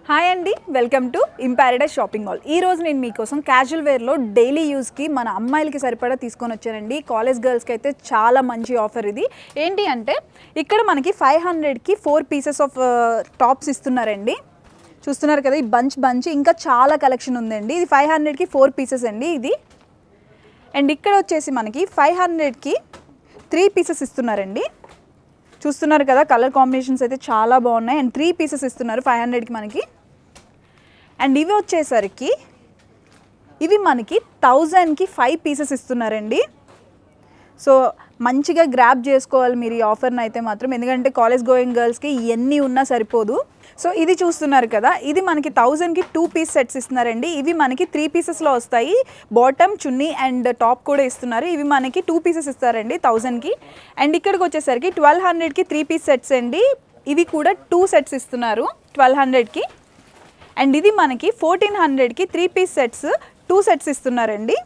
Hi అండి, welcome to ఇంపారడైజ్ shopping mall. ఈ రోజు నేను మీకోసం క్యాజువల్ వేర్లో డైలీ యూస్కి మన అమ్మాయిలకి సరిపడా తీసుకొని వచ్చానండి. కాలేజ్ గర్ల్స్కి అయితే చాలా మంచి ఆఫర్. ఇది ఏంటి అంటే ఇక్కడ మనకి 500కి 4 పీసెస్ ఆఫ్ టాప్స్ ఇస్తున్నారండి. చూస్తున్నారు కదా, ఈ బంచ్ ఇంకా చాలా కలెక్షన్ ఉందండి. ఇది 500కి 4 పీసెస్ అండి ఇది. అండ్ ఇక్కడ వచ్చేసి మనకి 500కి 3 పీసెస్ ఇస్తున్నారండి. చూస్తున్నారు కదా, కలర్ కాంబినేషన్స్ అయితే చాలా బాగున్నాయి. అండ్ 3 పీసెస్ ఇస్తున్నారు 500కి మనకి. అండ్ ఇవి వచ్చేసరికి ఇవి మనకి 1000కి 5 పీసెస్ ఇస్తున్నారండి. సో మంచిగా గ్రాబ్ చేసుకోవాలి మీరు ఈ ఆఫర్ని అయితే మాత్రం, ఎందుకంటే కాలేజ్ గోయింగ్ గర్ల్స్కి ఎన్ని ఉన్నా సరిపోదు. సో ఇది చూస్తున్నారు కదా, ఇది మనకి 1000కి 2 పీస్ సెట్స్ ఇస్తున్నారండి. ఇవి మనకి 3 పీసెస్లో వస్తాయి. బాటమ్, చున్నీ అండ్ టాప్ కూడా ఇస్తున్నారు. ఇవి మనకి 2 పీసెస్ ఇస్తారండి 1000కి. అండ్ ఇక్కడికి వచ్చేసరికి 1200కి 3 పీస్ సెట్స్ అండి. ఇవి కూడా 2 సెట్స్ ఇస్తున్నారు 1200కి. అండ్ ఇది మనకి 1400కి 3 పీస్ సెట్స్ 2 సెట్స్ ఇస్తున్నారండి.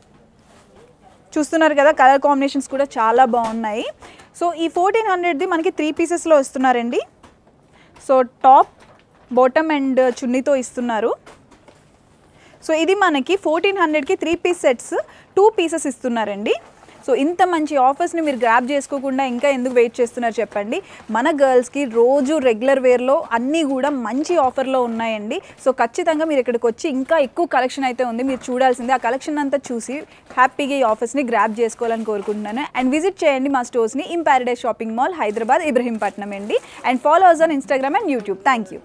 చూస్తున్నారు కదా, కలర్ కాంబినేషన్స్ కూడా చాలా బాగున్నాయి. సో ఈ 1400ది మనకి 3 పీసెస్లో ఇస్తున్నారండి. సో టాప్, బాటమ్ అండ్ చున్నీతో ఇస్తున్నారు. సో ఇది మనకి 1400కి 3 పీస్ సెట్స్ 2 పీసెస్ ఇస్తున్నారండి. సో ఇంత మంచి ఆఫర్స్ని మీరు గ్రాబ్ చేసుకోకుండా ఇంకా ఎందుకు వెయిట్ చేస్తున్నారు చెప్పండి. మన గర్ల్స్కి రోజు రెగ్యులర్ వేర్లో అన్నీ కూడా మంచి ఆఫర్లో ఉన్నాయండి. సో ఖచ్చితంగా మీరు ఇక్కడికి వచ్చి ఇంకా ఎక్కువ కలెక్షన్ అయితే ఉంది, మీరు చూడాల్సిందే. ఆ కలెక్షన్ అంతా చూసి హ్యాపీగా ఈ ఆఫర్స్ని గ్రాబ్ చేసుకోవాలని కోరుకుంటున్నాను. అండ్ విజిట్ చేయండి మా స్టోర్స్ని. Imparadise shopping mall, Hyderabad, Ibrahimpatnam అండి. And follow us on Instagram and YouTube. Thank you.